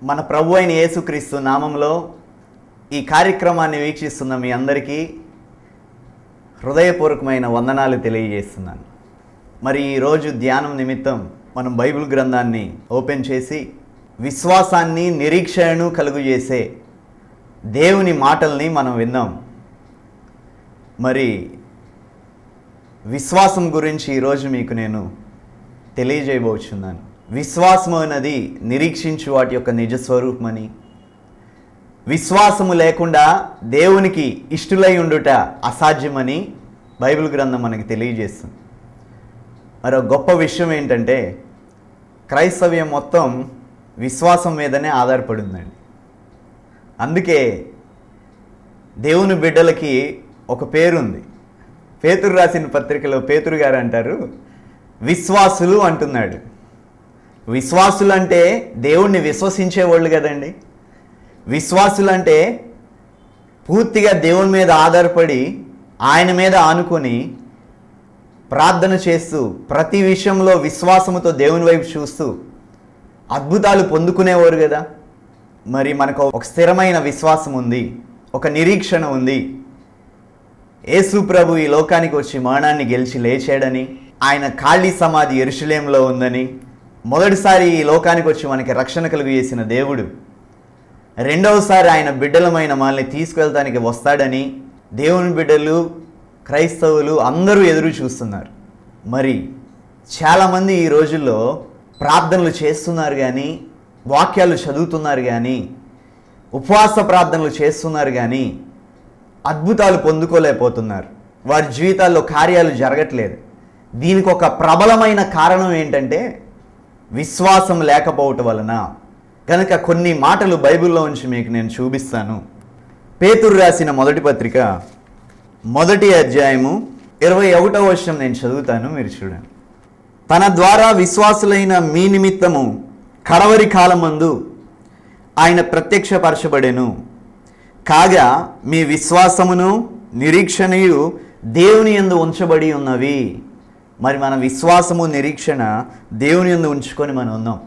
మన ప్రభు అయిన యేసుక్రీస్తు నామంలో ఈ కార్యక్రమాన్ని వీక్షిస్తున్న మీ అందరికీ హృదయపూర్వకమైన వందనాలు తెలియజేస్తున్నాను. మరి ఈరోజు ధ్యానం నిమిత్తం మనం బైబిల్ గ్రంథాన్ని ఓపెన్ చేసి విశ్వాసాన్ని నిరీక్షణను కలుగజేసే దేవుని మాటల్ని మనం విన్నాం. మరి విశ్వాసం గురించి ఈరోజు మీకు నేను తెలియజేయబోచున్నాను. విశ్వాసము అనేది నిరీక్షించు వాటి యొక్క నిజస్వరూపమని, విశ్వాసము లేకుండా దేవునికి ఇష్టలై ఉండుట అసాధ్యమని బైబిల్ గ్రంథం మనకి తెలియజేస్తుంది. మరో గొప్ప విషయం ఏంటంటే క్రైస్తవ్యం మొత్తం విశ్వాసం మీదనే ఆధారపడి ఉందండి. అందుకే దేవుని బిడ్డలకి ఒక పేరుంది. పేతురు రాసిన పత్రికలో పేతురు గారు అంటారు, విశ్వాసులు అంటున్నాడు. విశ్వాసులు అంటే దేవుణ్ణి విశ్వసించేవాళ్ళు కదండి. విశ్వాసులు అంటే పూర్తిగా దేవుని మీద ఆధారపడి ఆయన మీద ఆనుకొని ప్రార్థన చేస్తూ ప్రతి విషయంలో విశ్వాసముతో దేవుని వైపు చూస్తూ అద్భుతాలు పొందుకునేవారు కదా. మరి మనకు ఒక స్థిరమైన విశ్వాసం ఉంది, ఒక నిరీక్షణ ఉంది. యేసు ప్రభు ఈ లోకానికి వచ్చి మరణాన్ని గెలిచి లేచాడని, ఆయన ఖాళీ సమాధి యెరూషలేములో ఉందని, మొదటిసారి ఈ లోకానికి వచ్చి మనకి రక్షణ కలుగజేసిన దేవుడు రెండవసారి ఆయన బిడ్డలమైన మనల్ని తీసుకెళ్తానికి వస్తాడని దేవుని బిడ్డలు, క్రైస్తవులు అందరూ ఎదురు చూస్తున్నారు. మరి చాలామంది ఈ రోజుల్లో ప్రార్థనలు చేస్తున్నారు కానీ, వాక్యాలు చదువుతున్నారు కానీ, ఉపవాస ప్రార్థనలు చేస్తున్నారు కానీ అద్భుతాలు పొందుకోలేకపోతున్నారు. వారి జీవితాల్లో కార్యాలు జరగట్లేదు. దీనికి ఒక ప్రబలమైన కారణం ఏంటంటే విశ్వాసం లేకపోవటం వలన. కనుక కొన్ని మాటలు బైబిల్లో ఉంచి మీకు నేను చూపిస్తాను. పేతురు రాసిన మొదటి పత్రిక 1వ అధ్యాయము 21వ వచనం నేను చదువుతాను, మీరు చూడండి. తన ద్వారా విశ్వాసులైన మీ నిమిత్తము కడవరి కాలమందు ఆయన ప్రత్యక్షపరచబడెను. కాగా మీ విశ్వాసమును నిరీక్షణయు దేవుని యందు ఉంచబడి ఉన్నవి. మరి మన విశ్వాసము నిరీక్షణ దేవుని యందు ఉంచుకొని మనం ఉన్నాం.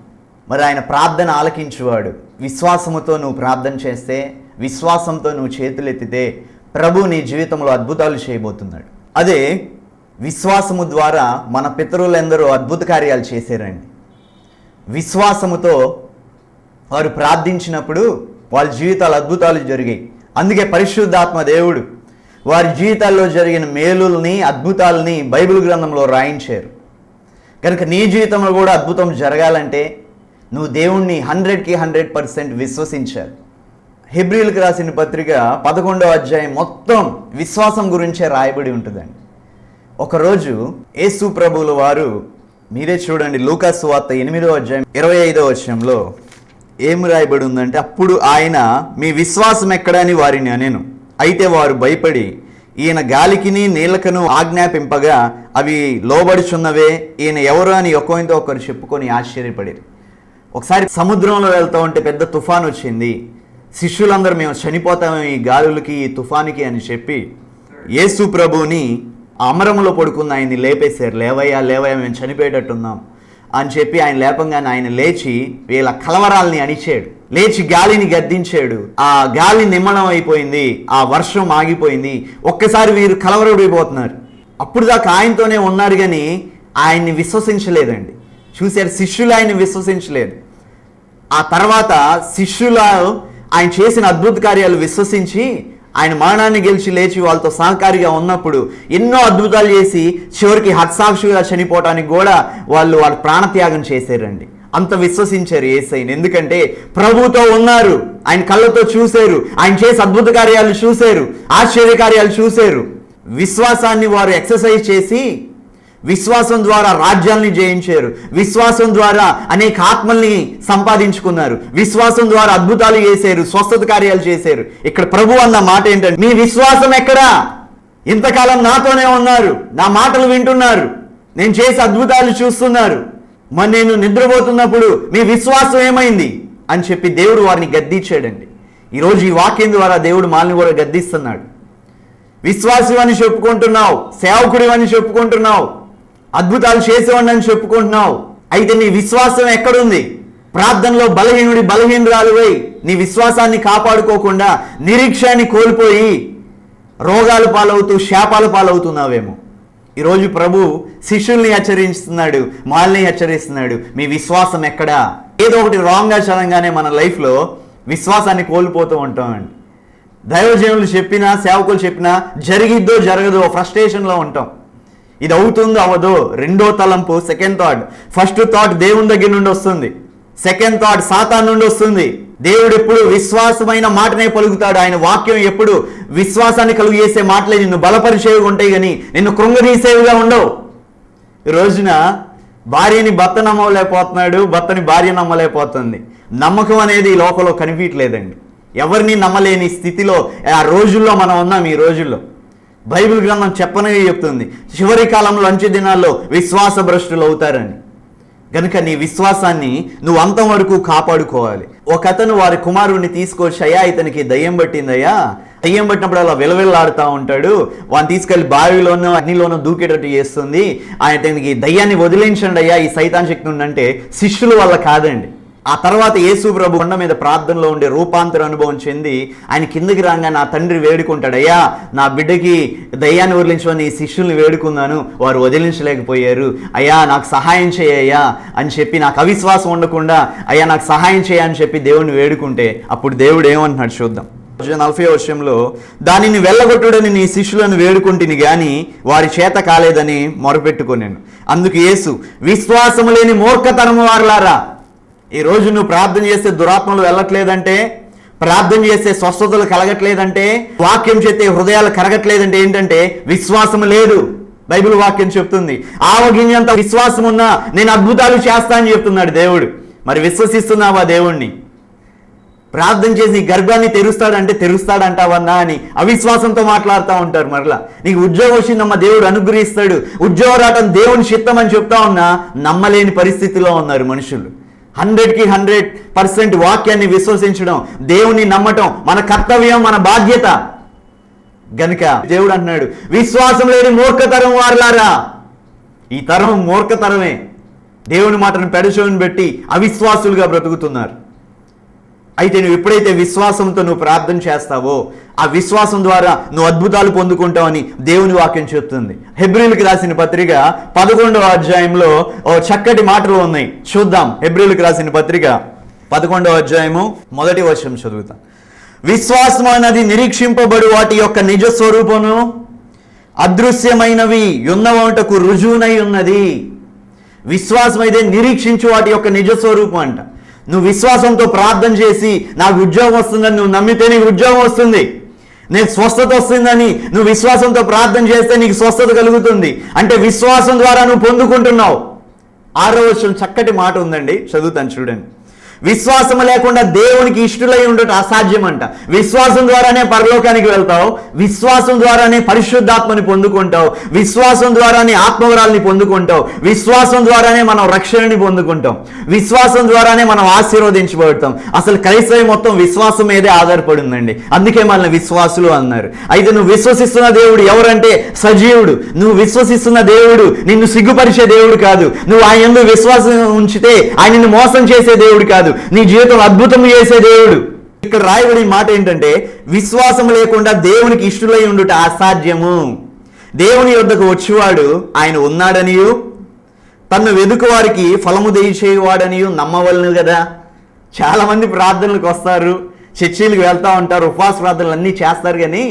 మరి ఆయన ప్రార్థన ఆలకించువాడు. విశ్వాసముతో నువ్వు ప్రార్థన చేస్తే, విశ్వాసంతో నువ్వు చేతులెత్తితే ప్రభు నీ జీవితంలో అద్భుతాలు చేయబోతున్నాడు. అదే విశ్వాసము ద్వారా మన పితరులందరూ అద్భుత కార్యాలు చేశారండి. విశ్వాసముతో వారు ప్రార్థించినప్పుడు వాళ్ళ జీవితాలు అద్భుతాలు జరిగాయి. అందుకే పరిశుద్ధాత్మ దేవుడు వారి జీవితాల్లో జరిగిన మేలుల్ని, అద్భుతాలని బైబిల్ గ్రంథంలో రాయించారు. కనుక నీ జీవితంలో కూడా అద్భుతం జరగాలంటే నువ్వు దేవుణ్ణి 100కి 100% విశ్వసించాలి. హెబ్రీయులకు రాసిన పత్రిక 11వ అధ్యాయం మొత్తం విశ్వాసం గురించే రాయబడి ఉంటుందండి. ఒకరోజు యేసు ప్రభువుల వారు, మీరే చూడండి, లూకా సువార్త 8వ అధ్యాయం 25వ వచనంలో ఏం రాయబడి ఉందంటే, అప్పుడు ఆయన మీ విశ్వాసం ఎక్కడని వారిని అనెను. అయితే వారు భయపడి ఈయన గాలికిని నీళ్ళకను ఆజ్ఞాపింపగా అవి లోబడుచున్నవే, ఈయన ఎవరు అని ఒకరితో ఒకరు చెప్పుకొని ఆశ్చర్యపడారు. ఒకసారి సముద్రంలో వెళ్తూ ఉంటే పెద్ద తుఫాను వచ్చింది. శిష్యులందరూ మేము చనిపోతాము ఈ గాలులకి, ఈ తుఫానికి అని చెప్పి యేసు ప్రభువుని అమరంలో పడుకున్న ఆయన్ని లేపేశారు. లేవయ్యా లేవయ్యా, మేము చనిపోయేటట్టున్నాం అని చెప్పి ఆయన లేపంగానే ఆయన లేచి వీళ్ళ కలవరాల్ని అణిచాడు. లేచి గాలిని గద్దించాడు. ఆ గాలి నిమ్మలం అయిపోయింది, ఆ వర్షం ఆగిపోయింది. ఒక్కసారి వీరు కలవరపడిపోతున్నారు. అప్పుడు దాకా ఆయనతోనే ఉన్నారు కానీ ఆయన్ని విశ్వసించలేదండి. చూశారు, శిష్యులు ఆయన్ని విశ్వసించలేదు. ఆ తర్వాత శిష్యులు ఆయన చేసిన అద్భుత కార్యాలు విశ్వసించి ఆయన మరణాన్ని గెలిచి లేచి వాళ్ళతో సహకారిగా ఉన్నప్పుడు ఎన్నో అద్భుతాలు చేసి చివరికి హత్సాక్షిగా చనిపోవటానికి కూడా వాళ్ళు ప్రాణత్యాగం చేశారండి. అంత విశ్వసించారు యేసయ్యని. ఎందుకంటే ప్రభుతో ఉన్నారు, ఆయన కళ్ళతో చూశారు, ఆయన చేసే అద్భుత కార్యాలు చూశారు, ఆశ్చర్య కార్యాలు చూశారు. విశ్వాసాన్ని వారు ఎక్సర్సైజ్ చేసి విశ్వాసం ద్వారా రాజ్యాల్ని జయించారు. విశ్వాసం ద్వారా అనేక ఆత్మల్ని సంపాదించుకున్నారు. విశ్వాసం ద్వారా అద్భుతాలు చేశారు, స్వస్థత కార్యాలు చేశారు. ఇక్కడ ప్రభు అన్న మాట ఏంటంటే, మీ విశ్వాసం ఎక్కడా? ఇంతకాలం నాతోనే ఉన్నారు, నా మాటలు వింటున్నారు, నేను చేసే అద్భుతాలు చూస్తున్నారు, మరి నేను నిద్రపోతున్నప్పుడు మీ విశ్వాసం ఏమైంది అని చెప్పి దేవుడు వారిని గద్దించాడండి. ఈరోజు ఈ వాక్యం ద్వారా దేవుడు మనల్ని కూడా గద్దిస్తున్నాడు. విశ్వాసం అని చెప్పుకుంటున్నావు, సేవకుడి అని చెప్పుకుంటున్నావు, అద్భుతాలు చేసేవాడిని అని చెప్పుకుంటున్నావు, అయితే నీ విశ్వాసం ఎక్కడుంది? ప్రార్థనలో బలహీనురాలువై నీ విశ్వాసాన్ని కాపాడుకోకుండా నిరీక్షాన్ని కోల్పోయి రోగాలు పాలవుతూ శాపాలు పాలవుతున్నావేమో. ఈరోజు ప్రభు శిష్యుల్ని హెచ్చరిస్తున్నాడు, మాల్ని హెచ్చరిస్తున్నాడు. మీ విశ్వాసం ఎక్కడా? ఏదో ఒకటి రాంగ్గా చదవగానే మన లైఫ్లో విశ్వాసాన్ని కోల్పోతూ ఉంటామండి. దైవజనులు చెప్పినా, సేవకులు చెప్పినా జరిగిద్దో జరగదో ఫ్రస్ట్రేషన్లో ఉంటాం. ఇది అవుతుందో అవ్వదో రెండో తలంపు, సెకండ్ థాట్. ఫస్ట్ థాట్ దేవుని దగ్గర నుండి వస్తుంది, సెకండ్ థాట్ సాతాను నుండి వస్తుంది. దేవుడు ఎప్పుడు విశ్వాసమైన మాటనే పలుకుతాడు. ఆయన వాక్యం ఎప్పుడు విశ్వాసాన్ని కలుగు చేసే మాటలే నిన్ను బలపరిచేవి ఉంటాయి, కానీ నిన్ను కృంగదీసేవిగా ఉండవు. ఈ రోజున భార్యని భర్త నమ్మలేకపోతున్నాడు, భర్తని భార్య నమ్మలేకపోతుంది. నమ్మకం అనేది ఈ లోకంలో కనిపించలేదండి. ఎవరిని నమ్మలేని స్థితిలో ఆ రోజుల్లో మనం ఉన్నాం. ఈ రోజుల్లో బైబిల్ గ్రంథం చెప్పనగా చెప్తుంది, చివరి కాలంలో అంచె దినాల్లో విశ్వాస భ్రష్టులు అవుతారని. కనుక నీ విశ్వాసాన్ని నువ్వు అంతం వరకు కాపాడుకోవాలి. ఒక అతను వారి కుమారుడిని తీసుకొచ్చి, అయ్యా ఇతనికి దయ్యం పట్టిందయ్యా, దయ్యం పట్టినప్పుడు అలా విలవిల్లాడుతూ ఉంటాడు, వాడిని తీసుకెళ్లి బావిలోనో అగ్నిలోనో దూకేటట్టు చేస్తుంది, ఆయనకి దయ్యాన్ని వదిలించండి అయ్యా ఈ సైతాన్ శక్తి ఉందంటే శిష్యుల వల్ల కాదండి. ఆ తర్వాత యేసు ప్రభు కొండ మీద ప్రార్థనలో ఉండే రూపాంతర అనుభవం చెంది ఆయన కిందకి రాగానే నా తండ్రి వేడుకుంటాడు, అయ్యా నా బిడ్డకి దయ్యాన్ని వదిలించమని శిష్యుల్ని వేడుకున్నాను, వారు వదిలించలేకపోయారు, అయ్యా నాకు సహాయం చేయయ్యా అని చెప్పి, నాకు అవిశ్వాసం ఉండకుండా అయ్యా నాకు సహాయం చేయని చెప్పి దేవుడిని వేడుకుంటే అప్పుడు దేవుడు ఏమంటున్నాడు చూద్దాం. 40వ వచనంలో, దానిని వెళ్ళగొట్టుడని నీ శిష్యులను వేడుకుంటుని గాని వారి చేత కాలేదని మొరపెట్టుకున్నాను. అందుకు యేసు, విశ్వాసము లేని మూర్ఖతరము వారలారా. ఈరోజు నువ్వు ప్రార్థన చేస్తే దురాత్మలు వెళ్ళట్లేదంటే, ప్రార్థన చేస్తే స్వస్థతలు కలగట్లేదంటే, వాక్యం చేస్తే హృదయాలు కరగట్లేదంటే ఏంటంటే విశ్వాసం లేదు. బైబిల్ వాక్యం చెప్తుంది, ఆవగింజంత విశ్వాసం ఉన్నా నేను అద్భుతాలు చేస్తా అని చెప్తున్నాడు దేవుడు. మరి విశ్వసిస్తున్నావా దేవుణ్ణి? ప్రార్థన చేసి గర్భాన్ని తెరుస్తాడంటే తెరుస్తాడంటావన్నా అని అవిశ్వాసంతో మాట్లాడుతూ ఉంటారు. మరలా నీకు ఉద్యోగం వచ్చిందమ్మా దేవుడు అనుగ్రహిస్తాడు, ఉద్యోగం రావటం దేవుని చిత్తం అని చెప్తా ఉన్నా నమ్మలేని పరిస్థితిలో ఉన్నారు మనుషులు. 100కి 100% వాక్యాన్ని విశ్వసించడం, దేవుని నమ్మటం మన కర్తవ్యం, మన బాధ్యత. గనుక దేవుడు అంటున్నాడు, విశ్వాసం లేని మూర్ఖతరం వారలారా. ఈ తరం మూర్ఖతరమే. దేవుని మాటను పెడచోని పెట్టి అవిశ్వాసులుగా బ్రతుకుతున్నారు. అయితే నువ్వు ఎప్పుడైతే విశ్వాసంతో నువ్వు ప్రార్థన చేస్తావో ఆ విశ్వాసం ద్వారా నువ్వు అద్భుతాలు పొందుకుంటావని దేవుని వాక్యం చెప్తుంది. హెబ్రీయులకు రాసిన పత్రిక 11వ అధ్యాయంలో ఓ చక్కటి మాటలు ఉన్నాయి, చూద్దాం. హెబ్రీయులకు రాసిన పత్రిక 11వ అధ్యాయము 1వ వచనం చదువుతాం. విశ్వాసం అనేది నిరీక్షింపబడు వాటి యొక్క నిజ స్వరూపము, అదృశ్యమైనవి ఉన్నవాటకు రుజువునై ఉన్నది. విశ్వాసం అయితే నిరీక్షించు వాటి యొక్క నిజ స్వరూపం అంట. నువ్వు విశ్వాసంతో ప్రార్థన చేసి నాకు ఉద్యోగం వస్తుందని నువ్వు నమ్మితే నీకు ఉద్యోగం వస్తుంది. నీకు స్వస్థత వస్తుందని నువ్వు విశ్వాసంతో ప్రార్థన చేస్తే నీకు స్వస్థత కలుగుతుంది. అంటే విశ్వాసం ద్వారా నువ్వు పొందుకుంటున్నావు. 6వ వచనం చక్కటి మాట ఉందండి, చదువుతాను చూడండి. విశ్వాసం లేకుండా దేవునికి ఇష్టలై ఉండటం అసాధ్యం అంట. విశ్వాసం ద్వారానే పరలోకానికి వెళ్తావు, విశ్వాసం ద్వారానే పరిశుద్ధాత్మని పొందుకుంటావు, విశ్వాసం ద్వారానే ఆత్మవరాల్ని పొందుకుంటావు, విశ్వాసం ద్వారానే మనం రక్షణని పొందుకుంటాం, విశ్వాసం ద్వారానే మనం ఆశీర్వదించబడతాం. అసలు క్రైస్తవం మొత్తం విశ్వాసం మీదే ఆధారపడిందండి. అందుకే మనల్ని విశ్వాసులు అన్నారు. అయితే నువ్వు విశ్వసిస్తున్న దేవుడు ఎవరంటే సజీవుడు. నువ్వు విశ్వసిస్తున్న దేవుడు నిన్ను సిగ్గుపరిచే దేవుడు కాదు. నువ్వు ఆయన యందు విశ్వాసం ఉంచితే ఆయన నిన్ను మోసం చేసే దేవుడు కాదు, నీ జీవితం అద్భుతం చేసే దేవుడు. ఇక్కడ రాయబడిన మాట ఏంటంటే విశ్వాసం లేకుండా దేవునికి ఇష్టలై ఉండుట అసాధ్యము. దేవుని యొద్దకు వచ్చేవాడు ఆయన ఉన్నాడనియు తన్ను వెదుకు వారికి ఫలము దయచేవాడనియు నమ్మవలను కదా. చాలా మంది ప్రార్థనలకు వస్తారు, చర్చిలకు వెళ్తూ ఉంటారు, ఉపవాస ప్రార్థనలు అన్నీ చేస్తారు, కానీ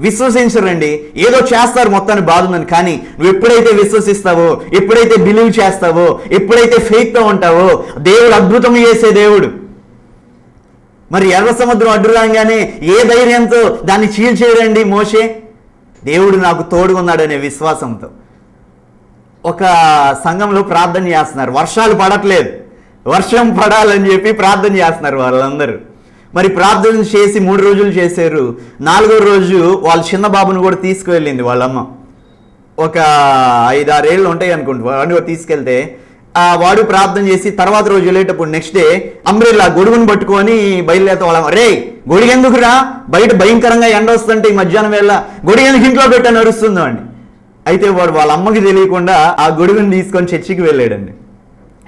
విశ్వసించరండి. ఏదో చేస్తారు మొత్తాన్ని బాగుందని. కానీ నువ్వు ఎప్పుడైతే విశ్వసిస్తావో, ఎప్పుడైతే బిలీవ్ చేస్తావో, ఎప్పుడైతే ఫెయిత్తో ఉంటావో దేవుడు అద్భుతం చేసే దేవుడు. మరి ఎర్ర సముద్రం అడ్డు రాగానే ఏ ధైర్యంతో దాన్ని చీల్చేయడండి మోషే? దేవుడు నాకు తోడుగున్నాడనే విశ్వాసంతో. ఒక సంఘంలో ప్రార్థన చేస్తున్నారు, వర్షాలు పడట్లేదు, వర్షం పడాలని చెప్పి ప్రార్థన చేస్తున్నారు వాళ్ళందరూ. మరి ప్రార్థన చేసి 3 రోజులు చేశారు. 4వ రోజు వాళ్ళ చిన్న బాబుని కూడా తీసుకువెళ్ళింది వాళ్ళమ్మ. ఒక 5-6 ఏళ్ళు ఉంటాయి అనుకుంటా. వాడిని కూడా తీసుకెళ్తే వాడు ప్రార్థన చేసి తర్వాత రోజు వెళ్ళేటప్పుడు నెక్స్ట్ డే అంబ్రెల్లా గొడుగును పట్టుకొని బయలుదేరుతా వాళ్ళ, రే గొడుగు ఎందుకురా, బయట భయంకరంగా ఎండ వస్తుంటే ఈ మధ్యాహ్నం వేళ గొడుగు ఎందుకు ఇంట్లో పెట్టని నడుస్తుందో అండి. అయితే వాడు వాళ్ళ అమ్మకి తెలియకుండా ఆ గొడుగుని తీసుకొని చర్చికి వెళ్ళాడండి.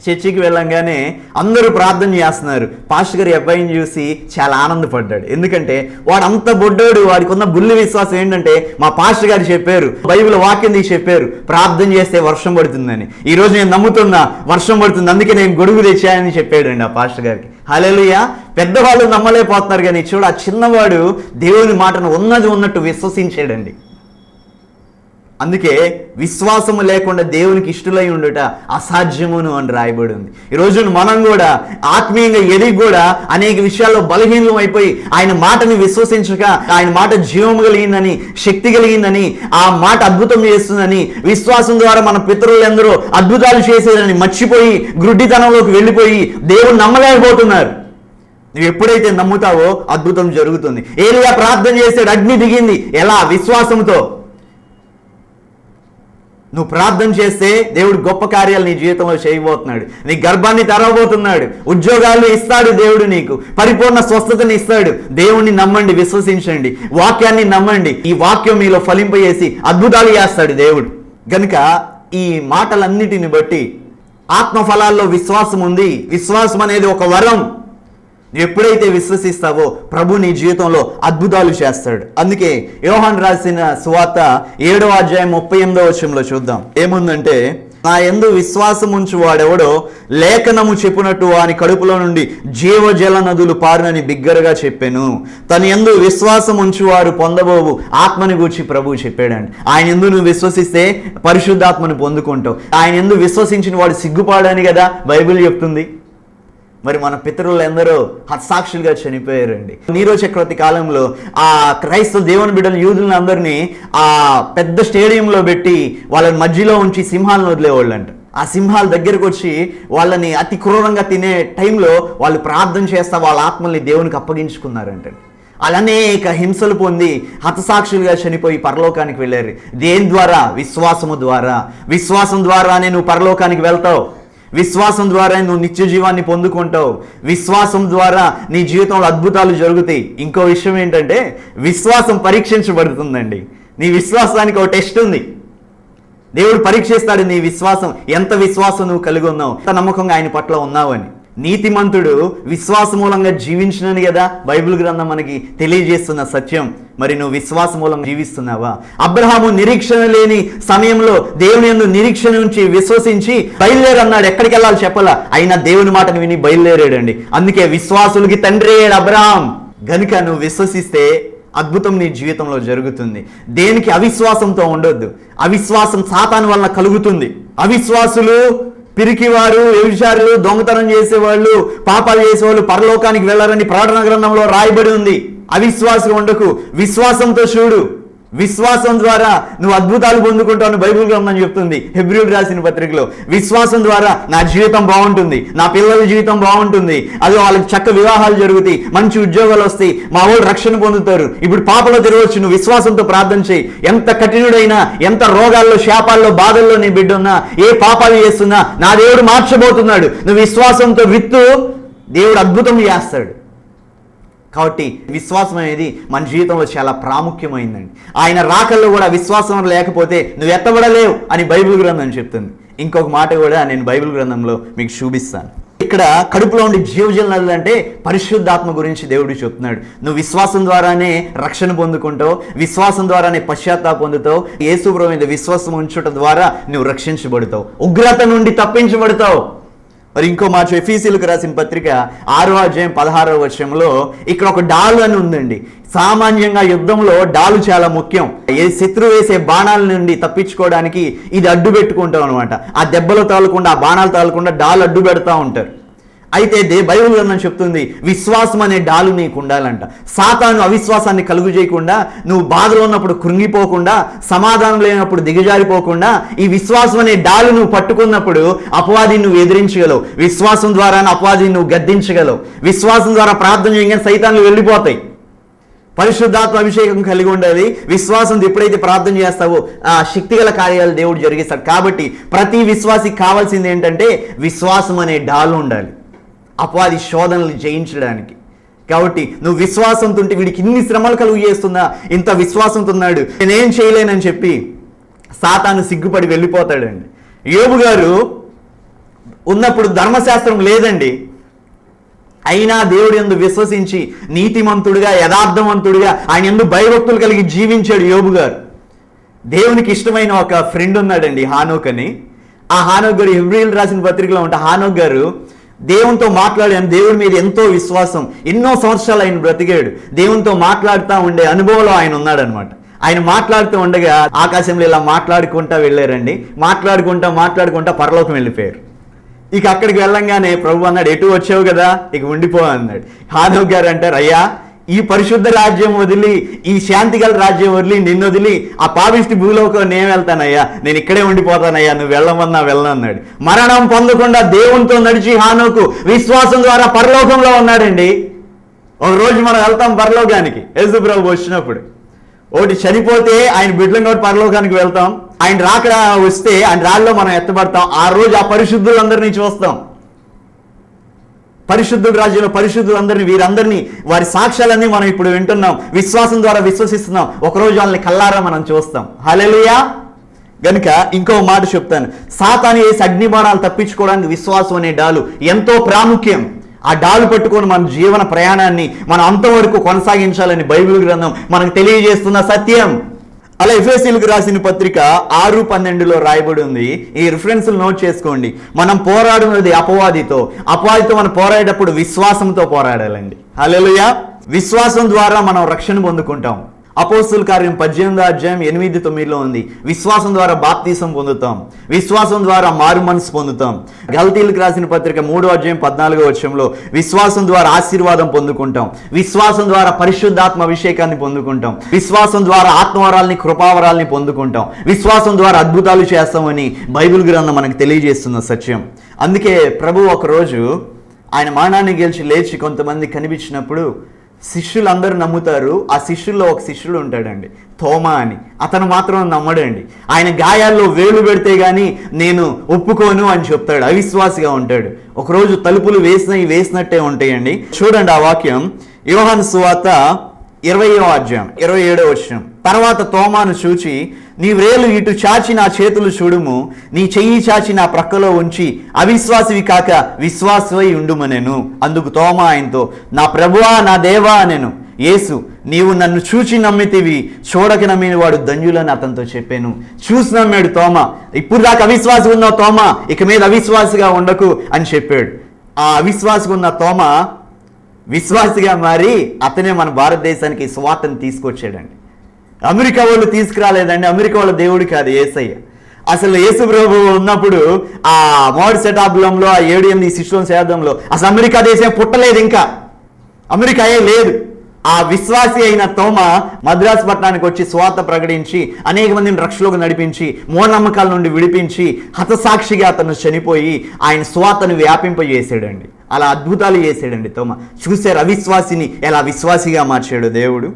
చర్చికి వెళ్ళంగానే అందరూ ప్రార్థన చేస్తున్నారు. పాస్టర్ గారు అబ్బాయిని చూసి చాలా ఆనందపడ్డాడు. ఎందుకంటే వాడు అంత బొడ్డోడు, వాడికి ఉన్న బుల్లి విశ్వాసం ఏంటంటే మా పాస్టర్ గారు చెప్పారు, బైబిల్ వాక్యం తీసి చెప్పారు, ప్రార్థన చేస్తే వర్షం పడుతుందని. ఈరోజు నేను నమ్ముతున్నా వర్షం పడుతుంది, అందుకే నేను గొడుగు తెచ్చానని చెప్పాడండి ఆ పాస్టర్ గారికి. హల్లెలూయా. పెద్దవాళ్ళు నమ్మలేకపోతున్నారు, కానీ చూడు ఆ చిన్నవాడు దేవుని మాటను ఉన్నది ఉన్నట్టు విశ్వసించాడండి. అందుకే విశ్వాసము లేకుండా దేవునికి ఇష్టలై ఉండుట అసాధ్యమును అని రాయబడి ఉంది. ఈరోజు మనం కూడా ఆత్మీయంగా ఎదిగి కూడా అనేక విషయాల్లో బలహీనం అయిపోయి ఆయన మాటని విశ్వసించక, ఆయన మాట జీవము కలిగిందని, శక్తి కలిగిందని, ఆ మాట అద్భుతం చేస్తుందని, విశ్వాసం ద్వారా మన పితరులందరూ అద్భుతాలు చేసేదని మర్చిపోయి గ్రుడ్డితనంలోకి వెళ్ళిపోయి దేవుని నమ్మలేకపోతున్నారు. నువ్వు ఎప్పుడైతే నమ్ముతావో అద్భుతం జరుగుతుంది. ఏలియా ప్రార్థన చేశాడు, అగ్ని దిగింది. ఎలా? విశ్వాసంతో. నువ్వు ప్రార్థన చేస్తే దేవుడు గొప్ప కార్యాలు నీ జీవితంలో చేయబోతున్నాడు. నీ గర్భాన్ని తెరవబోతున్నాడు, ఉద్యోగాలు ఇస్తాడు దేవుడు, నీకు పరిపూర్ణ స్వస్థతని ఇస్తాడు. దేవుణ్ణి నమ్మండి, విశ్వసించండి, వాక్యాన్ని నమ్మండి. ఈ వాక్యం మీలో ఫలింపజేసి అద్భుతాలు చేస్తాడు దేవుడు. కనుక ఈ మాటలన్నిటిని బట్టి ఆత్మఫలాల్లో విశ్వాసం ఉంది. విశ్వాసం అనేది ఒక వరం. నువ్వు ఎప్పుడైతే విశ్వసిస్తావో ప్రభు నీ జీవితంలో అద్భుతాలు చేస్తాడు. అందుకే యోహాను రాసిన సువార్త 7వ అధ్యాయం 38వ వచనంలో చూద్దాం. ఏముందంటే, నా యందు విశ్వాసం ఉంచు వాడెవడో లేఖనము చెప్పునట్టు వాని కడుపులో నుండి జీవజల నదులు పారునని బిగ్గరగా చెప్పాను. తన యందు విశ్వాసం ఉంచువారు పొందబోవు ఆత్మని గూర్చి ప్రభువు చెప్పాడండి. ఆయన యందు నువ్వు విశ్వసిస్తే పరిశుద్ధాత్మను పొందుకుంటావు. ఆయన యందు విశ్వసించిన వాడు సిగ్గుపాడని కదా బైబిల్ చెప్తుంది. మరి మన పితరులు ఎందరో హత్సాక్షులుగా చనిపోయారండి. నీరో చక్రవర్తి కాలంలో ఆ క్రైస్తవ దేవుని బిడ్డలు యూదులను అందరినీ ఆ పెద్ద స్టేడియంలో పెట్టి వాళ్ళని మధ్యలో ఉంచి సింహాలను వదిలేవాళ్ళంట. ఆ సింహాల దగ్గరకు వచ్చి వాళ్ళని అతి క్రూరంగా తినే టైంలో వాళ్ళు ప్రార్థన చేస్తా వాళ్ళ ఆత్మల్ని దేవునికి అప్పగించుకున్నారంట. వాళ్ళు అనేక హింసలు పొంది హతసాక్షులుగా చనిపోయి పరలోకానికి వెళ్ళారు. దేని ద్వారా? విశ్వాసము ద్వారా. విశ్వాసం ద్వారానే నువ్వు పరలోకానికి వెళ్తావు. విశ్వాసం ద్వారా నువ్వు నిత్య జీవాన్ని పొందుకుంటావు. విశ్వాసం ద్వారా నీ జీవితంలో అద్భుతాలు జరుగుతాయి. ఇంకో విషయం ఏంటంటే, విశ్వాసం పరీక్షించబడుతుందండి. నీ విశ్వాసానికి ఒక టెస్ట్ ఉంది. దేవుడు పరీక్షిస్తాడు నీ విశ్వాసం, ఎంత విశ్వాసం నువ్వు కలిగి ఉన్నావు, ఎంత నమ్మకంగా ఆయన పట్ల ఉన్నావు అని. నీతిమంతుడు విశ్వాస మూలంగా జీవించినని కదా బైబిల్ గ్రంథం మనకి తెలియజేస్తున్న సత్యం. మరి నువ్వు విశ్వాస మూలంగా జీవిస్తున్నావా? అబ్రహాము నిరీక్షణ లేని సమయంలో దేవుని యందు నిరీక్షణ నుంచి విశ్వసించి బయలుదేరన్నాడు. ఎక్కడికి వెళ్ళాలి చెప్పాలా, అయినా దేవుని మాటను విని బయలుదేరాడండి. అందుకే విశ్వాసులకి తండ్రి అయ్యాడు అబ్రహాం. గనుక నువ్వు విశ్వసిస్తే అద్భుతం నీ జీవితంలో జరుగుతుంది. దేనికి అవిశ్వాసంతో ఉండొద్దు. అవిశ్వాసం సాతాను వలన కలుగుతుంది. అవిశ్వాసులు, పిరికివారు, వ్యభిచారులు, దొంగతనం చేసేవాళ్ళు, పాపాలు చేసేవాళ్ళు పరలోకానికి వెళ్ళారని ప్రకటన గ్రంథంలో రాయబడి ఉంది. అవిశ్వాసం ఉండకు, విశ్వాసంతో చూడు. విశ్వాసం ద్వారా నువ్వు అద్భుతాలు పొందుకుంటావు బైబిల్ గ్రంథం చెప్తుంది. హెబ్రీయులకు రాసిన పత్రికలో విశ్వాసం ద్వారా నా జీవితం బాగుంటుంది, నా పిల్లల జీవితం బాగుంటుంది, అది వాళ్ళకి చక్క వివాహాలు జరుగుతాయి, మంచి ఉద్యోగాలు వస్తాయి, మా వాళ్ళు రక్షణ పొందుతారు, ఇప్పుడు పాపలో తిరగవచ్చు. నువ్వు విశ్వాసంతో ప్రార్థన చేయి. ఎంత కఠినుడైనా, ఎంత రోగాల్లో, శాపాల్లో, బాధల్లో నీ బిడ్డ ఉన్నా, ఏ పాపాలు చేస్తున్నా నా దేవుడు మార్చబోతున్నాడు. నువ్వు విశ్వాసంతో విత్తు, దేవుడు అద్భుతం చేస్తాడు. కాబట్టి విశ్వాసం అనేది మన జీవితంలో చాలా ప్రాముఖ్యమైందండి. ఆయన రాకల్లో కూడా విశ్వాసం లేకపోతే నువ్వు ఎత్తబడలేవు అని బైబిల్ గ్రంథం చెప్తుంది. ఇంకొక మాట కూడా నేను బైబిల్ గ్రంథంలో మీకు చూపిస్తాను. ఇక్కడ కడుపులో ఉండి జీవజల నదులు అంటే పరిశుద్ధాత్మ గురించి దేవుడు చెప్తున్నాడు. నువ్వు విశ్వాసం ద్వారానే రక్షణ పొందుకుంటావు, విశ్వాసం ద్వారానే పశ్చాత్తాపం పొందుతావు. యేసు ప్రభువు మీద విశ్వాసం ఉంచుట ద్వారా నువ్వు రక్షించబడతావు, ఉగ్రత నుండి తప్పించబడతావు. మరి ఇంకో మాట, ఎఫీసీలకు రాసిన పత్రిక 6వ అధ్యాయం 16వ వచనంలో ఇక్కడ ఒక డాలు అని ఉందండి. సామాన్యంగా యుద్ధంలో డాలు చాలా ముఖ్యం. ఏ శత్రువు వేసే బాణాల నుండి తప్పించుకోవడానికి ఇది అడ్డు పెట్టుకుంటాం అనమాట. ఆ దెబ్బలు తాలకుండా, ఆ బాణాలు తాలకుండా డాలు అడ్డు పెడతా ఉంటారు. అయితే బైబిల్ గ్రంథం చెప్తుంది విశ్వాసం అనే డాలు నీకు ఉండాలంట. సాతాను అవిశ్వాసాన్ని కలుగు చేయకుండా, నువ్వు బాధలో ఉన్నప్పుడు కృంగిపోకుండా, సమాధానం లేనప్పుడు దిగజారిపోకుండా, ఈ విశ్వాసం అనే డాలు నువ్వు పట్టుకున్నప్పుడు అపవాదిని నువ్వు ఎదిరించగలవు. విశ్వాసం ద్వారా అపవాదిని నువ్వు గద్దించగలవు. విశ్వాసం ద్వారా ప్రార్థన చేయగానే సైతాన్లు వెళ్ళిపోతాయి. పరిశుద్ధాత్మ అభిషేకం కలిగి ఉండాలి. విశ్వాసం ఎప్పుడైతే ప్రార్థన చేస్తావో ఆ శక్తిగల కార్యాలు దేవుడు జరిగిస్తాడు. కాబట్టి ప్రతి విశ్వాసికి కావాల్సింది ఏంటంటే విశ్వాసం అనే డాలు ఉండాలి అపవాది శోధనలు జయించడానికి. కాబట్టి నువ్వు విశ్వాసంతో ఉంటే వీడికి ఇన్ని శ్రమలు కలుగు చేస్తున్నా, ఇంత విశ్వాసంతో ఉన్నాడు, నేనేం చేయలేనని చెప్పి సాతాను సిగ్గుపడి వెళ్ళిపోతాడండి. యోబు గారు ఉన్నప్పుడు ధర్మశాస్త్రం లేదండి. అయినా దేవుడు యందు విశ్వసించి నీతిమంతుడిగా, యథార్థవంతుడిగా, ఆయన యందు భయభక్తులు కలిగి జీవించాడు యోబు గారు. దేవునికి ఇష్టమైన ఒక ఫ్రెండ్ ఉన్నాడండి, హానోక్ అని. ఆ హానోక్ గారు హెబ్రీయులు రాసిన పత్రికలో ఉంటే హానోక్ గారు దేవునితో మాట్లాడాను, దేవుడి మీద ఎంతో విశ్వాసం, ఎన్నో సంవత్సరాలు ఆయన బ్రతికాడు, దేవునితో మాట్లాడుతూ ఉండే అనుభవంలో ఆయన ఉన్నాడనమాట. ఆయన మాట్లాడుతూ ఉండగా ఆకాశంలో ఇలా మాట్లాడుకుంటా వెళ్ళారండి. మాట్లాడుకుంటా పరలోకం వెళ్ళిపోయారు. ఇక అక్కడికి వెళ్ళంగానే ప్రభు అన్నాడు, ఎటు వచ్చావు కదా, ఇక ఉండిపో అన్నాడు. హానోక్ గారు అంటారు, అయ్యా ఈ పరిశుద్ధ రాజ్యం వదిలి, ఈ శాంతిగల రాజ్యం వదిలి, నిన్ను వదిలి ఆ పాపిష్టి భూలోకం నేను వెళ్తానయ్యా, నేను ఇక్కడే ఉండిపోతానయ్యా, నువ్వు వెళ్ళమన్నా వెళ్ళనన్నాడు. మరణం పొందకుండా దేవునితో నడిచి హానోకు విశ్వాసం ద్వారా పరలోకంలో ఉన్నాడండి. ఒక రోజు మనం వెళ్తాం పరలోకానికి యేసు ప్రభు వచ్చినప్పుడు. ఒకటి చనిపోతే ఆయన బిడ్డలను కూడా పరలోకానికి వెళ్తాం. ఆయన రాకడ వస్తే ఆయన రాళ్ళలో మనం ఎత్తబడతాం. ఆ రోజు ఆ పరిశుద్ధులందరినీ చూస్తాం. పరిశుద్ధుల రాజ్యంలో పరిశుద్ధులందరినీ, వీరందరినీ, వారి సాక్ష్యాలన్నీ మనం ఇప్పుడు వింటున్నాం, విశ్వాసం ద్వారా విశ్వసిస్తున్నాం. ఒకరోజు వాళ్ళని కల్లారా మనం చూస్తాం. హల్లెలూయా. గనుక ఇంకో మాట చెప్తాను, సాతాను వేసి అగ్నిబాణాలు తప్పించుకోవడానికి విశ్వాసం అనే డాలు ఎంతో ప్రాముఖ్యం. ఆ డాలు పట్టుకొని మన జీవన ప్రయాణాన్ని మనం అంతవరకు కొనసాగించాలని బైబిల్ గ్రంథం మనకు తెలియజేస్తున్న సత్యం. అలా ఎఫెసీయులకు రాసిన పత్రిక 6:12 రాయబడి ఉంది. ఈ రిఫరెన్స్లు నోట్ చేసుకోండి. మనం పోరాడున్నది అపవాదితో మనం పోరాడేటప్పుడు విశ్వాసంతో పోరాడాలండి. హల్లెలూయా. విశ్వాసం ద్వారా మనం రక్షణ పొందుకుంటాం. అపోస్తుల కార్యం 18:8-9 ఉంది. విశ్వాసం ద్వారా బాప్తీసం పొందుతాం, విశ్వాసం ద్వారా మారు మనసు పొందుతాం. గలతీయులకు రాసిన పత్రిక 3:14 విశ్వాసం ద్వారా ఆశీర్వాదం పొందుకుంటాం, విశ్వాసం ద్వారా పరిశుద్ధాత్మ అభిషేకాన్ని పొందుకుంటాం, విశ్వాసం ద్వారా ఆత్మవరాల్ని, కృపావరాల్ని పొందుకుంటాం, విశ్వాసం ద్వారా అద్భుతాలు చేస్తామని బైబిల్ గ్రంథం మనకు తెలియజేస్తున్న సత్యం. అందుకే ప్రభు ఒకరోజు ఆయన మరణాన్ని గెలిచి లేచి కొంతమంది కనిపించినప్పుడు శిష్యులందరూ నమ్ముతారు. ఆ శిష్యుల్లో ఒక శిష్యుడు ఉంటాడండి, తోమా అని. అతను మాత్రం నమ్మడండి. ఆయన గాయాల్లో వేలు పెడితే గానీ నేను ఒప్పుకోను అని చెప్తాడు, అవిశ్వాసిగా ఉంటాడు. ఒకరోజు తలుపులు వేసినట్టే ఉంటాయండి. చూడండి ఆ వాక్యం, యోహాను సువార్త 20:27. తర్వాత తోమాను చూచి, నీ వ్రేలు ఇటు చాచి నా చేతులు చూడుము, నీ చెయ్యి చాచి నా ప్రక్కలో ఉంచి అవిశ్వాసివి కాక విశ్వాసవై ఉండుమనెను. అందుకు తోమా ఆయనతో, నా ప్రభువా నా దేవా అనెను. యేసు, నీవు నన్ను చూచి నమ్మితివి, చూడక నమ్మిన వాడు ధన్యులని అతనితో చెప్పాను. చూసి నమ్మాడు తోమా. ఇప్పుడు దాకా అవిశ్వాసి ఉన్న తోమా ఇక మీద అవిశ్వాసిగా ఉండకు అని చెప్పాడు. ఆ అవిశ్వాసిగా ఉన్న తోమా విశ్వాసిగా మారి అతనే మన భారతదేశానికి స్వార్థను తీసుకొచ్చాడండి. అమెరికా వాళ్ళు తీసుకురాలేదండి. అమెరికా వాళ్ళ దేవుడు కాదు యేసయ్య. అసలు యేసు ప్రభు ఉన్నప్పుడు ఆ మోడీ శతాబ్దంలో, ఆ 7-8 శిష్యుల శతాబ్దంలో అసలు అమెరికా దేశం పుట్టలేదు, ఇంకా అమెరికాయే లేదు. ఆ విశ్వాసి అయిన తోమా మద్రాసు పట్టణానికి వచ్చి స్వార్థ ప్రకటించి అనేక మందిని రక్షలోకి నడిపించి మూఢనమ్మకాల నుండి విడిపించి హతసాక్షిగా అతను చనిపోయి ఆయన స్వార్థను వ్యాపింపజేసాడండి. అలా అద్భుతాలు చేసాడండి తోమా. చూశారు అవిశ్వాసిని ఎలా విశ్వాసిగా మార్చాడు దేవుడు.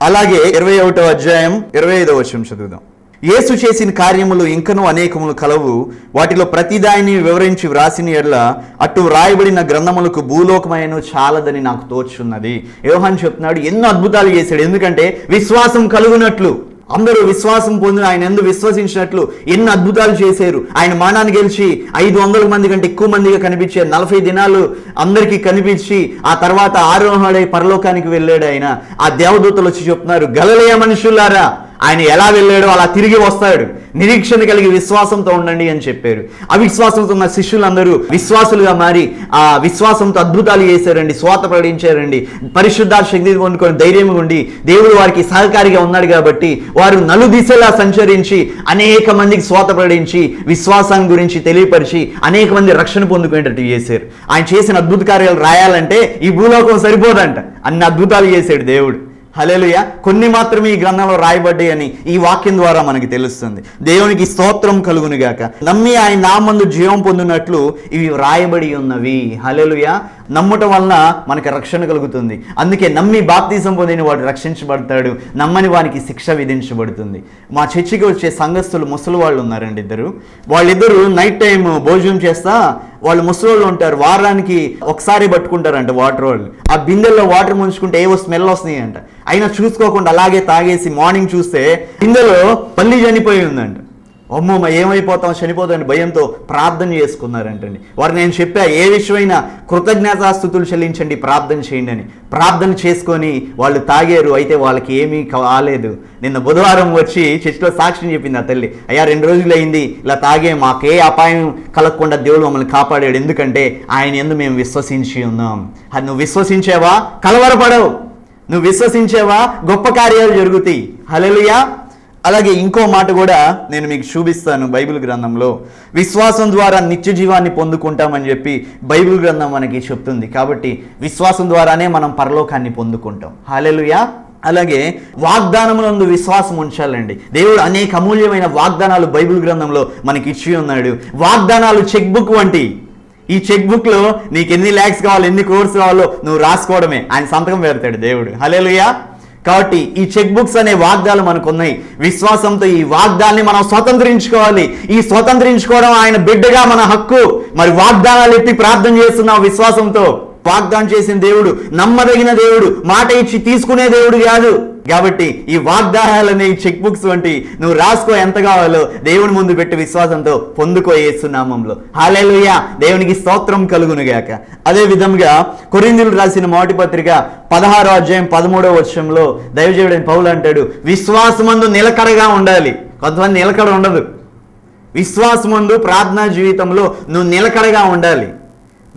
అలాగే 21:25 చదువుదాం. యేసు చేసిన కార్యములు ఇంకనూ అనేకములు కలవు, వాటిలో ప్రతిదాన్ని వివరించి వ్రాసిన ఎడల అటు వ్రాయబడిన గ్రంథములకు భూలోకమైన చాలదని నాకు తోచున్నది. యోహాను చెప్తున్నాడు, ఎన్నో అద్భుతాలు చేశాడు. ఎందుకంటే విశ్వాసం కలుగునట్లు, అందరూ విశ్వాసం పొందిన ఆయన ఎందు విశ్వసించినట్లు ఎన్ని అద్భుతాలు చేశారు. ఆయన మరణాన్ని గెలిచి 500 మంది కంటే ఎక్కువ మందిగా కనిపించారు. 40 దినాలు అందరికీ కనిపించి ఆ తర్వాత ఆరోహణుడై పరలోకానికి వెళ్ళాడు ఆయన. ఆ దేవదూతలు వచ్చి చెప్తున్నారు, గలిలయ మనుషులారా, ఆయన ఎలా వెళ్ళాడో అలా తిరిగి వస్తాడు, నిరీక్షణ కలిగి విశ్వాసంతో ఉండండి అని చెప్పారు. అవిశ్వాసంతో ఉన్న శిష్యులందరూ విశ్వాసులుగా మారి ఆ విశ్వాసంతో అద్భుతాలు చేశారండి, స్వాత ప్రకటించారండి. పరిశుద్ధాత్మ శక్తి పొందుకొని ధైర్యంగా ఉండి దేవుడు వారికి సహకారిగా ఉన్నాడు కాబట్టి వారు నలుదిశలా సంచరించి అనేక మందికి స్వాత ప్రకటించి విశ్వాసాన్ని గురించి తెలియపరిచి అనేక మంది రక్షణ పొందుకునేటట్టు చేశారు. ఆయన చేసిన అద్భుత కార్యాలు రాయాలంటే ఈ భూలోకం సరిపోదంట, అన్ని అద్భుతాలు చేశాడు దేవుడు. హల్లెలూయా. కొన్ని మాత్రమే ఈ గ్రంథంలో రాయబడ్డాయి అని ఈ వాక్యం ద్వారా మనకి తెలుస్తుంది. దేవునికి స్తోత్రం కలుగునుగాక. నమ్మి ఆయన నామందు జీవం పొందినట్లు ఇవి రాయబడి ఉన్నవి. హల్లెలూయా. నమ్మటం వలన మనకి రక్షణ కలుగుతుంది. అందుకే నమ్మి బాప్తిజం పొందిన వాడు రక్షించబడతాడు, నమ్మని వానికి శిక్ష విధించబడుతుంది. మా చర్చికి వచ్చే సంఘస్థులు ముసలి వాళ్ళు ఉన్నారండి, వాళ్ళిద్దరు నైట్ టైం భోజనం చేస్తా వాళ్ళు ముసలోళ్ళు ఉంటారు. వారానికి ఒకసారి పట్టుకుంటారంట వాటర్ వాళ్ళు. ఆ బిందెల్లో వాటర్ ముంచుకుంటే ఏవో స్మెల్ వస్తున్నాయి అంట. అయినా చూసుకోకుండా అలాగే తాగేసి మార్నింగ్ చూస్తే బిందెలో పల్లి చనిపోయి ఉందంట. అమ్మో ఏమైపోతాం, చనిపోతాం అని భయంతో ప్రార్థన చేసుకున్నారంటండి. వారు నేను చెప్పా, ఏ విషయమైనా కృతజ్ఞతాస్తుతులు చెల్లించండి, ప్రార్థన చేయండి అని. ప్రార్థన చేసుకొని వాళ్ళు తాగారు. అయితే వాళ్ళకి ఏమీ కాలేదు. నిన్న బుధవారం వచ్చి చర్చిలో సాక్ష్యం చెప్పింది ఆ తల్లి. అయ్యా 2 రోజులు అయింది ఇలా తాగే, మాకే అపాయం కలగకుండా దేవుడు మమ్మల్ని కాపాడాడు. ఎందుకంటే ఆయన యందు మేము విశ్వసించి ఉన్నాం. అది నువ్వు విశ్వసించావా, కలవరపడవు. నువ్వు విశ్వసించావా, గొప్ప కార్యాలు జరుగుతాయి. హల్లెలూయా. అలాగే ఇంకో మాట కూడా నేను మీకు చూపిస్తాను బైబిల్ గ్రంథంలో. విశ్వాసం ద్వారా నిత్య జీవాన్ని పొందుకుంటామని చెప్పి బైబిల్ గ్రంథం మనకి చెప్తుంది. కాబట్టి విశ్వాసం ద్వారానే మనం పరలోకాన్ని పొందుకుంటాం. హల్లెలూయా. అలాగే వాగ్దానములందు విశ్వాసం ఉంచాలండి. దేవుడు అనేక అమూల్యమైన వాగ్దానాలు బైబిల్ గ్రంథంలో మనకి ఇచ్చి ఉన్నాడు. వాగ్దానాలు చెక్ బుక్ వంటి. ఈ చెక్ బుక్లో నీకు ఎన్ని ల్యాక్స్ కావాలో, ఎన్ని కోర్స్ కావాలో నువ్వు రాసుకోవడమే. ఆయన సంతకం పెడతాడు దేవుడు. హల్లెలూయా. కాబట్టి ఈ చెక్ బుక్స్ అనే వాగ్దానాలు మనకు ఉన్నాయి. విశ్వాసంతో ఈ వాగ్దానాన్ని మనం స్వతంత్రించుకోవాలి. ఈ స్వతంత్రించుకోవడం ఆయన బిడ్డగా మన హక్కు. మరి వాగ్దానాలు ఎత్తి ప్రార్థన చేస్తున్నాం విశ్వాసంతో. వాగ్దానం చేసిన దేవుడు నమ్మదగిన దేవుడు, మాట ఇచ్చి తీసుకునే దేవుడు కాదు. కాబట్టి ఈ వాగ్దానాలనే ఈ చెక్ బుక్స్ వంటి నువ్వు రాసుకో, ఎంత కావాలో దేవుని ముందు పెట్టి విశ్వాసంతో పొందుకో యేసు నామములో. హల్లెలూయా. దేవునికి స్తోత్రం కలుగును గాక. అదే విధంగా కొరింథీయులకు రాసిన మొదటి పత్రిక 16వ అధ్యాయం 13వ వచనంలో దైవజనుడైన పౌలు అంటాడు, విశ్వాసమందు నిలకడగా ఉండాలి. కొంతమంది నిలకడ ఉండదు. విశ్వాసమందు ప్రార్థనా జీవితంలో నువ్వు నిలకడగా ఉండాలి.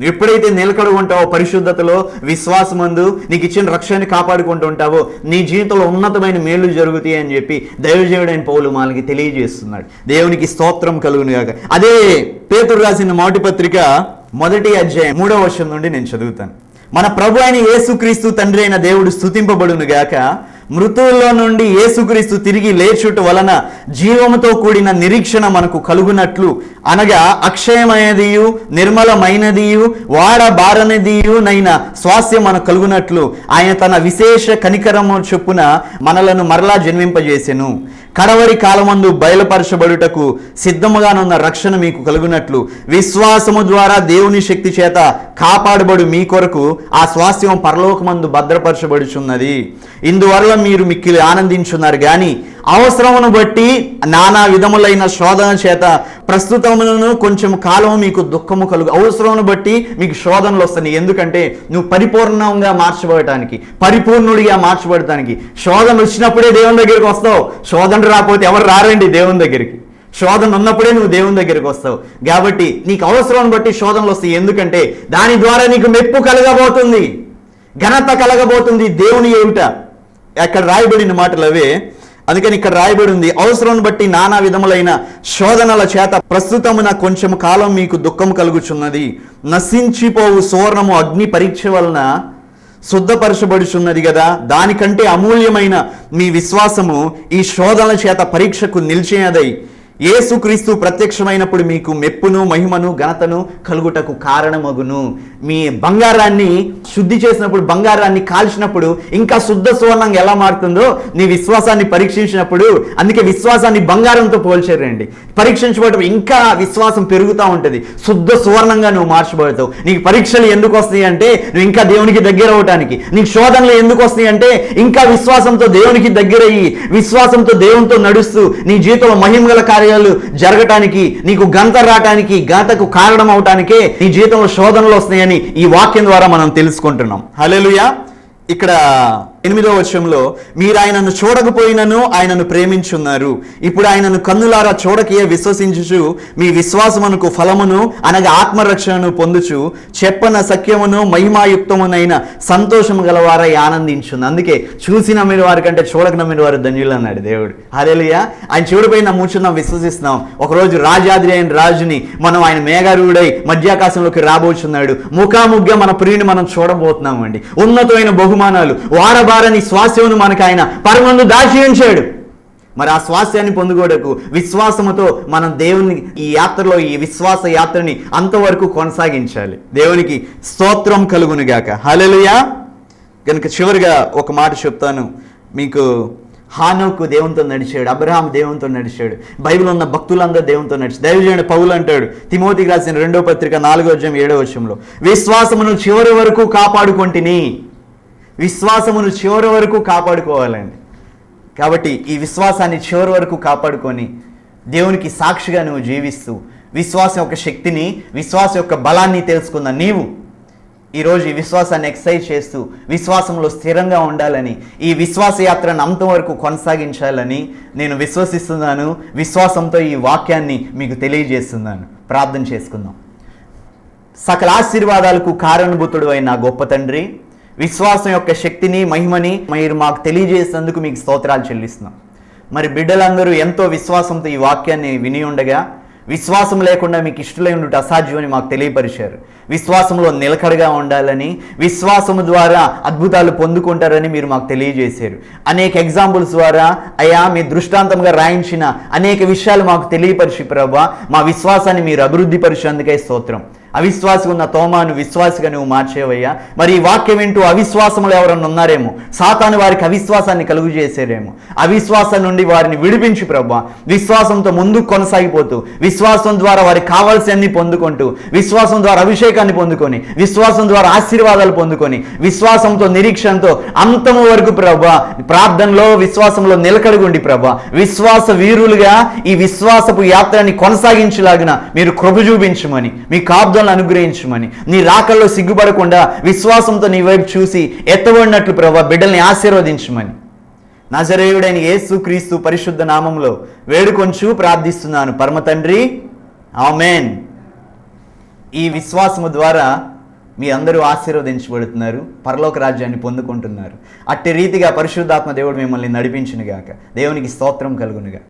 ఎప్పుడైతే నిలకడ ఉంటావో పరిశుద్ధతలో, విశ్వాసమందు నీకు ఇచ్చిన రక్షణని కాపాడుకుంటూ ఉంటావో నీ జీవితంలో ఉన్నతమైన మేలు జరుగుతాయి అని చెప్పి దైవజనుడైన పౌలు మనకి తెలియజేస్తున్నాడు. దేవునికి స్తోత్రం కలుగును గాక. అదే పేతురు రాసిన మొదటి పత్రిక 1వ అధ్యాయం 3వ వచనం నుండి నేను చదువుతాను. మన ప్రభు అయిన యేసుక్రీస్తు తండ్రి అయిన దేవుడు స్తుతింపబడును గాక. మృతుల్లో నుండి యేసుక్రీస్తు తిరిగి లేచుట వలన జీవముతో కూడిన నిరీక్షణ మనకు కలుగునట్లు, అనగా అక్షయమైనదియు నిర్మలమైనదియు వాడబారనిదియు నైన స్వాస్థ్యం మనకు కలుగునట్లు ఆయన తన విశేష కనికరము చొప్పున మనలను మరలా జన్మింపజేసెను. కడవరి కాలమందు బయలుపరచబడుటకు సిద్ధముగానున్న రక్షణ మీకు కలుగునట్లు విశ్వాసము ద్వారా దేవుని శక్తి చేత కాపాడబడు మీ కొరకు ఆ స్వాస్థ్యం పరలోకమందు భద్రపరచబడుచున్నది. ఇందువల్ల మీరు మిక్కిలి ఆనందించున్నారు గాని అవసరమును బట్టి నానా విధములైన శోధన చేత ప్రస్తుతమును కొంచెం కాలం మీకు దుఃఖము కలుగు. అవసరమును బట్టి మీకు శోధనలు వస్తాయి. ఎందుకంటే నువ్వు పరిపూర్ణంగా మార్చబడటానికి, పరిపూర్ణుడిగా మార్చబడటానికి. శోధన వచ్చినప్పుడే దేవుని దగ్గరికి వస్తావు. శోధన రాకపోతే ఎవరు రారండి దేవుని దగ్గరికి. శోధన ఉన్నప్పుడే నువ్వు దేవుని దగ్గరికి వస్తావు. కాబట్టి నీకు అవసరం బట్టి శోధనలు వస్తాయి. ఎందుకంటే దాని ద్వారా నీకు మెప్పు కలగబోతుంది, ఘనత కలగబోతుంది దేవుని ఎదుట. అక్కడ రాయబడిన మాటలు అవే. అందుకని ఇక్కడ రాయబడి ఉంది, అవసరం బట్టి నానా విధములైన శోధనల చేత ప్రస్తుతమున కొంచెం కాలం మీకు దుఃఖం కలుగుచున్నది. నశించిపోవు సువర్ణము అగ్ని పరీక్ష వలన శుద్ధపరచబడుచున్నది కదా. దానికంటే అమూల్యమైన మీ విశ్వాసము ఈ శోధనల చేత పరీక్షకు నిలిచినదై యేసుక్రీస్తు ప్రత్యక్షమైనప్పుడు మీకు మెప్పును మహిమను ఘనతను కలుగుటకు కారణమగును. మీ బంగారాన్ని శుద్ధి చేసినప్పుడు, బంగారాన్ని కాల్చినప్పుడు ఇంకా శుద్ధ సువర్ణంగా ఎలా మారుతుందో నీ విశ్వాసాన్ని పరీక్షించినప్పుడు, అందుకే విశ్వాసాన్ని బంగారంతో పోల్చారండి. పరీక్షించబడటం ఇంకా విశ్వాసం పెరుగుతూ ఉంటుంది. శుద్ధ సువర్ణంగా నువ్వు మార్చబడతావు. నీకు పరీక్షలు ఎందుకు వస్తాయి అంటే నువ్వు ఇంకా దేవునికి దగ్గర అవటానికి. నీకు శోధనలు ఎందుకు వస్తాయి అంటే ఇంకా విశ్వాసంతో దేవునికి దగ్గరయ్యి, విశ్వాసంతో దేవునితో నడుస్తూ నీ జీవితంలో మహిమగల కార్యాలు జరగటానికి, నీకు ఘనత రావటానికి, ఘనతకు కారణం అవటానికే నీ జీవితంలో శోధనలు వస్తున్నాయని ఈ వాక్యం ద్వారా మనం తెలుసుకుంటున్నాం. హల్లెలూయా. ఇక్కడ 8వ వచనంలో మీరు ఆయనను చూడకపోయినను ఆయనను ప్రేమించున్నారు, ఇప్పుడు ఆయనను కన్నులారా చూడకయే విశ్వసించుచు మీ విశ్వాసమునకు ఫలమును అనగా ఆత్మరక్షణను పొందుచు చెప్పన సఖ్యమును మహిమాయుక్తమునైన సంతోషము గలవారై ఆనందించుంది. అందుకే చూసి నమ్మిన వారి కంటే చూడక నమ్మిన వారు ధన్యులు అన్నాడు దేవుడు. హల్లెలూయా. ఆయన చూడపోయి నమ్ముచున్నాం, విశ్వసిస్తున్నాం. ఒకరోజు రాజాద్రి అయిన రాజుని మనం ఆయన మేఘారూఢై మధ్యాకాశంలోకి రాబోచున్నాడు. ముఖాముగ్గా మన ప్రియుని మనం చూడబోతున్నాం అండి. ఉన్నతమైన బహుమానాలు, వాడబారని స్వాస్థ్యమును మనకు ఆయన పరమందు దాచి ఉంచాడు. మరి ఆ స్వాస్థ్యాన్ని పొందుకోవడానికి విశ్వాసముతో మనం దేవుని ఈ యాత్రలో, ఈ విశ్వాస యాత్రని అంతవరకు కొనసాగించాలి. దేవునికి స్తోత్రం కలుగును గాక. హల్లెలూయా. కనుక చివరిగా ఒక మాట చెప్తాను మీకు. హానోకు దేవునితో నడిచాడు, అబ్రహాం దేవునితో నడిచాడు, బైబిల్ ఉన్న భక్తులందరూ దేవునితో నడిచాడు. దైవజనుడు పౌలు అంటాడు తిమోతికి రాసిన 2వ పత్రిక 4వ అధ్యాయం 7వ వచనంలో, విశ్వాసమును చివరి వరకు కాపాడుకొంటిని. విశ్వాసమును చివరి వరకు కాపాడుకోవాలండి. కాబట్టి ఈ విశ్వాసాన్ని చివరి వరకు కాపాడుకొని దేవునికి సాక్షిగా నువ్వు జీవిస్తూ విశ్వాసం యొక్క శక్తిని, విశ్వాసం యొక్క బలాన్ని తెలుసుకున్న నీవు ఈరోజు ఈ విశ్వాసాన్ని ఎక్సర్సైజ్ చేస్తూ విశ్వాసంలో స్థిరంగా ఉండాలని, ఈ విశ్వాస యాత్రను అంతం వరకు కొనసాగించాలని నేను విశ్వసిస్తున్నాను. విశ్వాసంతో ఈ వాక్యాన్ని మీకు తెలియజేస్తున్నాను. ప్రార్థన చేసుకుందాం. సకల ఆశీర్వాదాలకు కారణభూతుడు అయిన గొప్ప తండ్రి, విశ్వాసం యొక్క శక్తిని, మహిమని మీరు మాకు తెలియజేసినందుకు మీకు స్తోత్రాలు చెల్లిస్తున్నాం. మరి బిడ్డలందరూ ఎంతో విశ్వాసంతో ఈ వాక్యాన్ని విని ఉండగా విశ్వాసం లేకుండా మీకు ఇష్టలై ఉండుట అసాధ్యమని మాకు తెలియపరిచారు. విశ్వాసంలో నిలకడగా ఉండాలని, విశ్వాసము ద్వారా అద్భుతాలు పొందుకుంటారని మీరు మాకు తెలియజేశారు. అనేక ఎగ్జాంపుల్స్ ద్వారా అయ్యా మీ దృష్టాంతంగా రాయించిన అనేక విషయాలు మాకు తెలియపరిచి ప్రభా మా విశ్వాసాన్ని మీరు అభివృద్ధి పరిచేందుకే స్తోత్రం. అవిశ్వాసిగా ఉన్న తోమాను విశ్వాసిగా నువ్వు మార్చేవయ్యా. మరి ఈ వాక్యం వింటూ అవిశ్వాసంలో ఎవరన్నా ఉన్నారేమో, సాతాను వారికి అవిశ్వాసాన్ని కలుగు చేసేరేమో, అవిశ్వాసం నుండి వారిని విడిపించి ప్రభా విశ్వాసంతో ముందుకు కొనసాగిపోతూ, విశ్వాసం ద్వారా వారికి కావాల్సినన్ని పొందుకుంటూ, విశ్వాసం ద్వారా అభిషేకాన్ని పొందుకొని, విశ్వాసం ద్వారా ఆశీర్వాదాలు పొందుకొని, విశ్వాసంతో నిరీక్షణతో అంతము వరకు ప్రభా ప్రార్థనలో విశ్వాసంలో నిలకడగుండి ప్రభా విశ్వాస వీరులుగా ఈ విశ్వాసపు యాత్రని కొనసాగించలాగిన మీరు కృప చూపించమని, మీ కాపుదలను అనుగ్రహించమని, నీ రాకల్లో సిగ్గుపడకుండా విశ్వాసంతో నీ వైపు చూసి ఎత్తబడినట్లు ప్రభా బిడ్డల్ని ఆశీర్వదించమని నజరేయుడైన యేసుక్రీస్తు పరిశుద్ధ నామంలో వేడుకొంచు ప్రార్థిస్తున్నాను పరమ తండ్రి, ఆమేన్. ఈ విశ్వాసము ద్వారా మీ అందరూ ఆశీర్వదించబడుతున్నారు, పరలోక రాజ్యాన్ని పొందుకుంటున్నారు. అట్టి రీతిగా పరిశుద్ధాత్మ దేవుడు మిమ్మల్ని నడిపించునుగాక. దేవునికి స్తోత్రం కలుగునుగా.